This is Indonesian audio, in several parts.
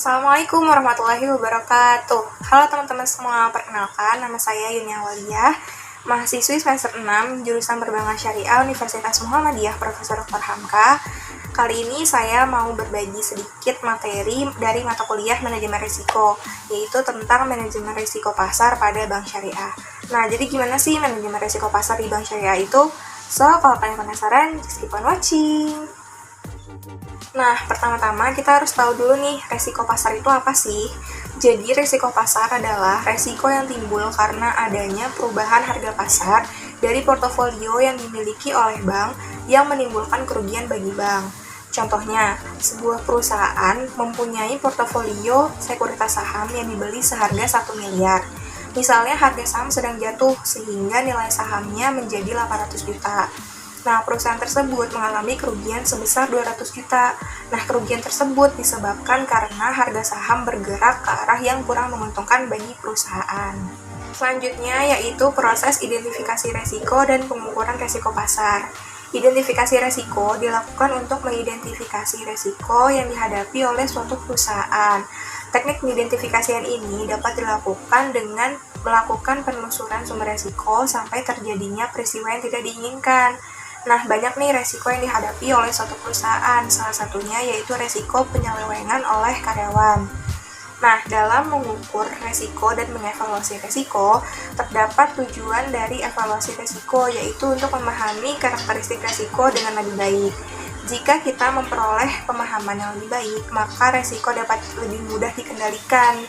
Assalamualaikum warahmatullahi wabarakatuh. Halo teman-teman semua, perkenalkan nama saya Yunia Waliyah, mahasiswi semester 6 jurusan Perbankan Syariah Universitas Muhammadiyah Profesor Dr. Hamka. Kali ini saya mau berbagi sedikit materi dari mata kuliah manajemen risiko, yaitu tentang manajemen risiko pasar pada bank syariah. Nah, jadi gimana sih manajemen risiko pasar di bank syariah itu? So, kalau kalian penasaran, just keep on watching. Nah, pertama-tama kita harus tahu dulu nih, resiko pasar itu apa sih? Jadi, resiko pasar adalah resiko yang timbul karena adanya perubahan harga pasar dari portofolio yang dimiliki oleh bank yang menimbulkan kerugian bagi bank. Contohnya, sebuah perusahaan mempunyai portofolio sekuritas saham yang dibeli seharga 1 miliar. Misalnya harga saham sedang jatuh sehingga nilai sahamnya menjadi 800 juta. Nah, perusahaan tersebut mengalami kerugian sebesar 200 juta. Nah, kerugian tersebut disebabkan karena harga saham bergerak ke arah yang kurang menguntungkan bagi perusahaan. Selanjutnya yaitu proses identifikasi resiko dan pengukuran resiko pasar. Identifikasi resiko dilakukan untuk mengidentifikasi resiko yang dihadapi oleh suatu perusahaan. Teknik pengidentifikasian ini dapat dilakukan dengan melakukan penelusuran sumber resiko sampai terjadinya peristiwa yang tidak diinginkan. Nah, banyak nih resiko yang dihadapi oleh suatu perusahaan, salah satunya yaitu resiko penyelewengan oleh karyawan. Nah, dalam mengukur resiko dan mengevaluasi resiko, terdapat tujuan dari evaluasi resiko, yaitu untuk memahami karakteristik resiko dengan lebih baik. Jika kita memperoleh pemahaman yang lebih baik, maka resiko dapat lebih mudah dikendalikan.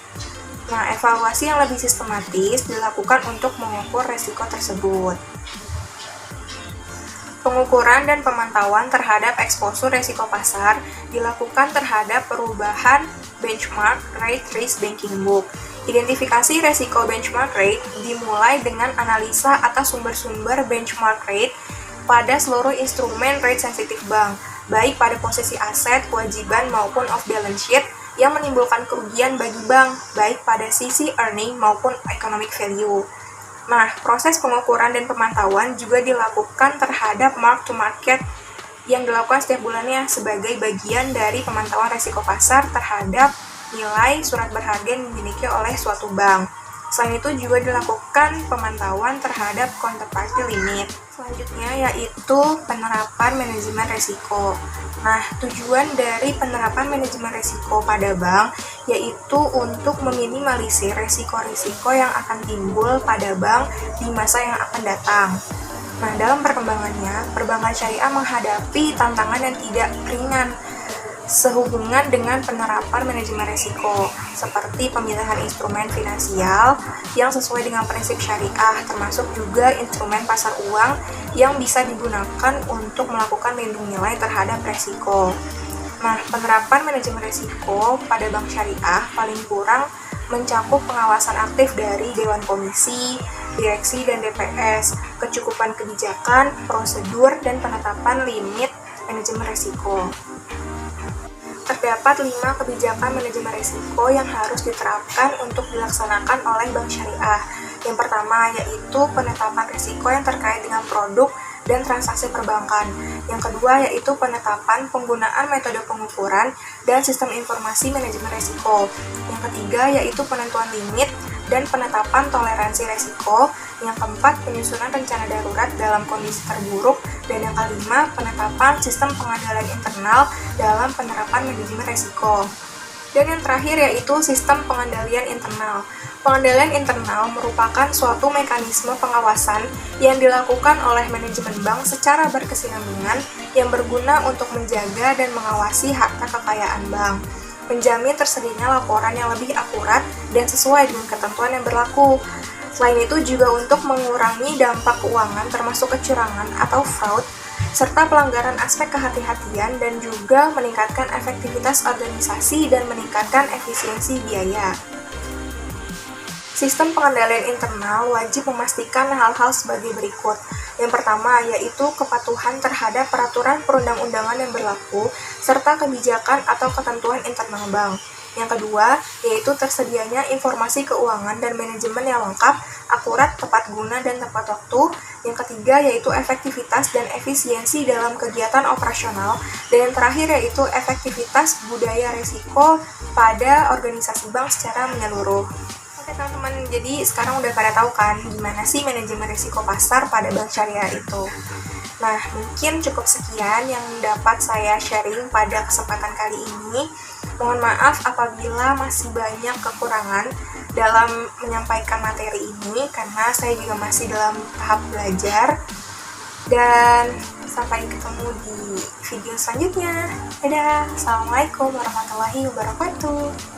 Nah, evaluasi yang lebih sistematis dilakukan untuk mengukur resiko tersebut. Pengukuran dan pemantauan terhadap eksposur resiko pasar dilakukan terhadap perubahan benchmark rate risk banking book. Identifikasi resiko benchmark rate dimulai dengan analisa atas sumber-sumber benchmark rate pada seluruh instrumen rate sensitif bank, baik pada posisi aset, kewajiban maupun off balance sheet yang menimbulkan kerugian bagi bank, baik pada sisi earning maupun economic value. Nah, proses pengukuran dan pemantauan juga dilakukan terhadap mark to market yang dilakukan setiap bulannya sebagai bagian dari pemantauan resiko pasar terhadap nilai surat berharga yang dimiliki oleh suatu bank. Selain itu juga dilakukan pemantauan terhadap counterparty limit. Selanjutnya yaitu penerapan manajemen risiko. Nah, tujuan dari penerapan manajemen risiko pada bank yaitu untuk meminimalisir risiko-risiko yang akan timbul pada bank di masa yang akan datang. Nah, dalam perkembangannya, perbankan syariah menghadapi tantangan yang tidak ringan sehubungan dengan penerapan manajemen risiko, seperti pemilihan instrumen finansial yang sesuai dengan prinsip syariah, termasuk juga instrumen pasar uang yang bisa digunakan untuk melakukan lindung nilai terhadap risiko. Nah, penerapan manajemen risiko pada bank syariah paling kurang mencakup pengawasan aktif dari Dewan Komisi, Direksi, dan DPS, kecukupan kebijakan, prosedur, dan penetapan limit manajemen risiko. Terdapat 5 kebijakan manajemen risiko yang harus diterapkan untuk dilaksanakan oleh bank syariah. Yang pertama yaitu penetapan risiko yang terkait dengan produk dan transaksi perbankan. Yang kedua yaitu penetapan penggunaan metode pengukuran dan sistem informasi manajemen risiko. Yang ketiga yaitu penentuan limit dan penetapan toleransi risiko. Yang keempat, penyusunan rencana darurat dalam kondisi terburuk. Dan yang kelima, penetapan sistem pengendalian internal dalam penerapan manajemen risiko. Dan yang terakhir yaitu sistem pengendalian internal. Pengendalian internal merupakan suatu mekanisme pengawasan yang dilakukan oleh manajemen bank secara berkesinambungan yang berguna untuk menjaga dan mengawasi harta kekayaan bank, menjamin tersedianya laporan yang lebih akurat dan sesuai dengan ketentuan yang berlaku. Selain itu juga untuk mengurangi dampak keuangan termasuk kecurangan atau fraud, serta pelanggaran aspek kehati-hatian dan juga meningkatkan efektivitas organisasi dan meningkatkan efisiensi biaya. Sistem pengendalian internal wajib memastikan hal-hal sebagai berikut. Yang pertama yaitu kepatuhan terhadap peraturan perundang-undangan yang berlaku serta kebijakan atau ketentuan internal bank. Yang kedua, yaitu tersedianya informasi keuangan dan manajemen yang lengkap, akurat, tepat guna, dan tepat waktu. Yang ketiga, yaitu efektivitas dan efisiensi dalam kegiatan operasional. Dan yang terakhir, yaitu efektivitas budaya risiko pada organisasi bank secara menyeluruh. Oke teman-teman, jadi sekarang udah pada tahu kan gimana sih manajemen risiko pasar pada bank syariah itu. Nah, mungkin cukup sekian yang dapat saya sharing pada kesempatan kali ini. Mohon maaf apabila masih banyak kekurangan dalam menyampaikan materi ini, karena saya juga masih dalam tahap belajar. Dan sampai ketemu di video selanjutnya. Dadah, Assalamualaikum warahmatullahi wabarakatuh.